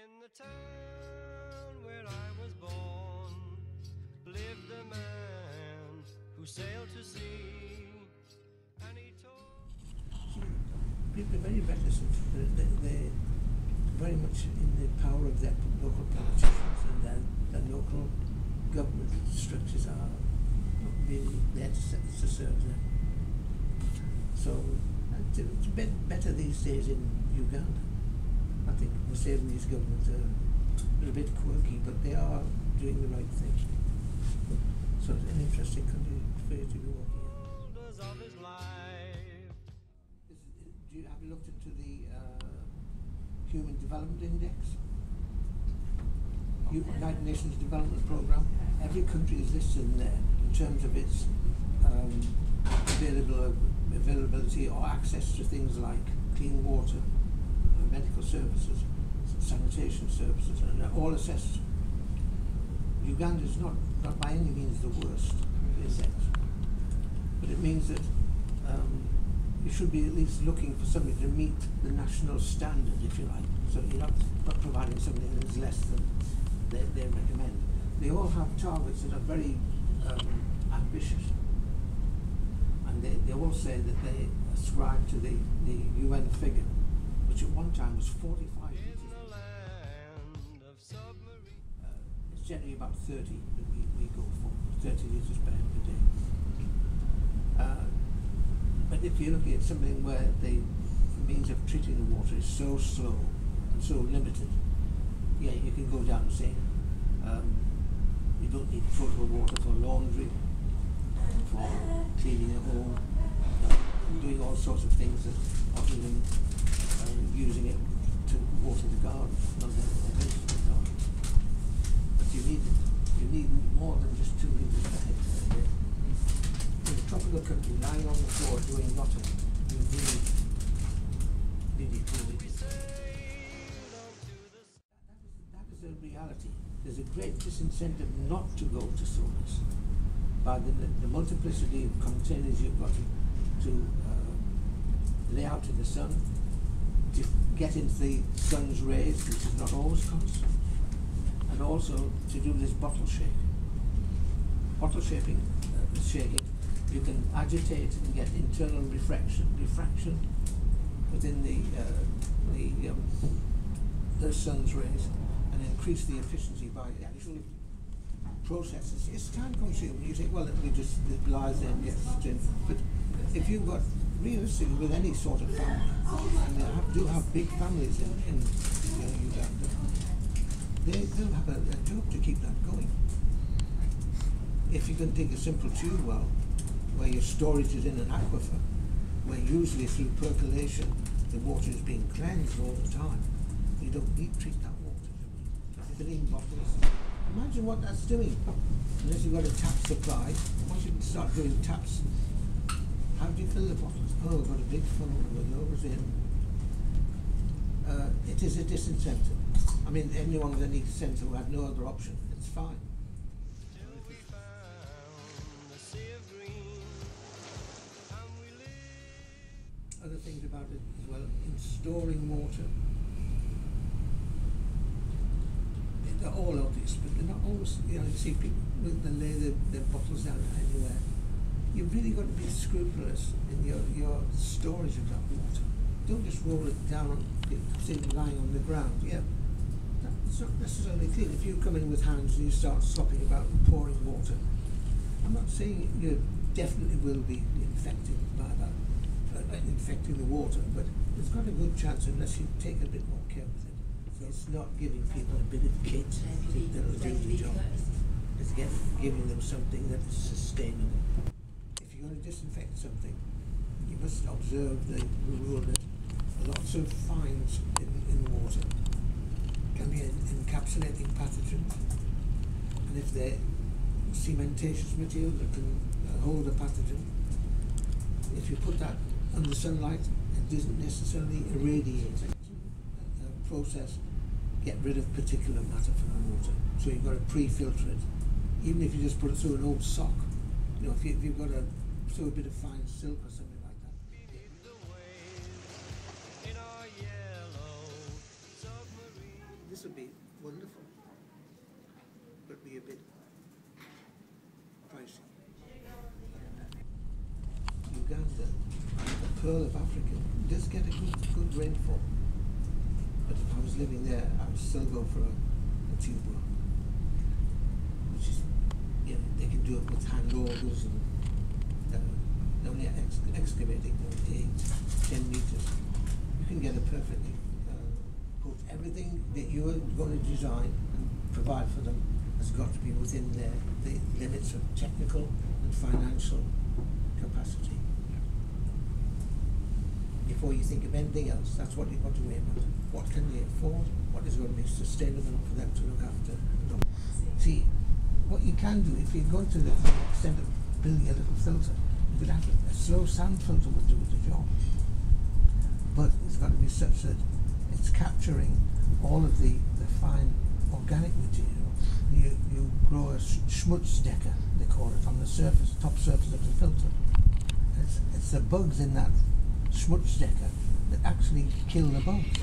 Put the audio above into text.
In the town where I was born lived a man who sailed to sea, and he told people are very reticent. They're very much in the power of their local politicians, and their local government structures are not really there to serve them. So it's better these days in Uganda. I think Museveni's government are a little bit quirky, but they are doing the right thing. So it's an interesting country for you to be working in. of his life. Have you looked into the Human Development Index? United Nations Development Programme. Every country is listed in there in terms of its availability or access to things like clean water, medical services, sanitation services, and they're all assessed. Uganda is not by any means the worst index, but it means that you should be at least looking for something to meet the national standard, if you like. So you're not providing something that is less than they recommend. They all have targets that are very ambitious, and they all say that they ascribe to the UN figure, which at one time was 45 liters. In the land of submarine. It's generally about 30 that we go for, 30 litres per head per day. But if you're looking at something where the means of treating the water is so slow and so limited, yeah, you can go down and say you don't need potable water for laundry, for cleaning a home, doing all sorts of things that, or even using it to water the garden, not the vegetable garden. But you need more than just 2 litres per hectare a day. In a tropical country lying on the floor doing nothing, you need 2 litres. That is the reality. There's a great disincentive not to go to source by the multiplicity of containers you've got to lay out in the sun, to get into the sun's rays, which is not always constant, and also to do this bottle shake. Bottle shaking, you can agitate and get internal refraction within the sun's rays, and increase the efficiency by the actual processes. It's time consuming. You think, well, it lies there and gets in. But if you've got, realistically, with any sort of family, and they do have big families in Uganda, they'll have a job to keep that going. If you can take a simple tube well, where your storage is in an aquifer, where usually through percolation the water is being cleansed all the time, you don't need to treat that water. It's in bottles. Imagine what that's doing. Unless you've got a tap supply, once you can start doing taps, how do you fill the bottles? Oh, I've got a big funnel with those in. It is a disincentive. I mean, anyone with any sense who had no other option, it's fine. Other things about it as well, in storing water. They're all obvious, but they're not always, you see people that lay their bottles down anywhere. You've really got to be scrupulous in your storage of that water. Don't just roll it down, lying on the ground. Yeah, that's not necessarily clean. If you come in with hands and you start slopping about and pouring water, I'm not saying you definitely will be infected by that, infecting the water, but it's got a good chance unless you take a bit more care with it. So it's not giving people a bit of kit that will do the job. It's giving them something that is sustainable. If you're going to disinfect something, you must observe the rule that lots of fines in water can be encapsulating pathogens, and if they're cementatious material that can hold a pathogen, if you put that under sunlight, it doesn't necessarily irradiate it. Process, get rid of particulate matter from the water. So you've got to pre-filter it. Even if you just put it through an old sock, if you've got to throw a bit of fine silk or something like that. this would be wonderful, but be a bit pricey. Uganda, the pearl of Africa, does get a good rainfall. But if I was living there, I would still go for a tube well, which is, you know, they can do it with hand augers and only excavating 8-10 meters. You can get a perfectly put everything that you are going to design and provide for them has got to be within the limits of technical and financial capacity. Before you think of anything else, that's what you've got to aim at. What can they afford? What is going to be sustainable for them to look after? See, what you can do, if you're going to the extent of building a little filter, you could have a slow sand filter would do the job. But it's got to be such that it's capturing all of the fine organic material. You grow a schmutzdecker, they call it, on the surface, top surface of the filter. It's the bugs in that schmutzdecker that actually kill the bugs.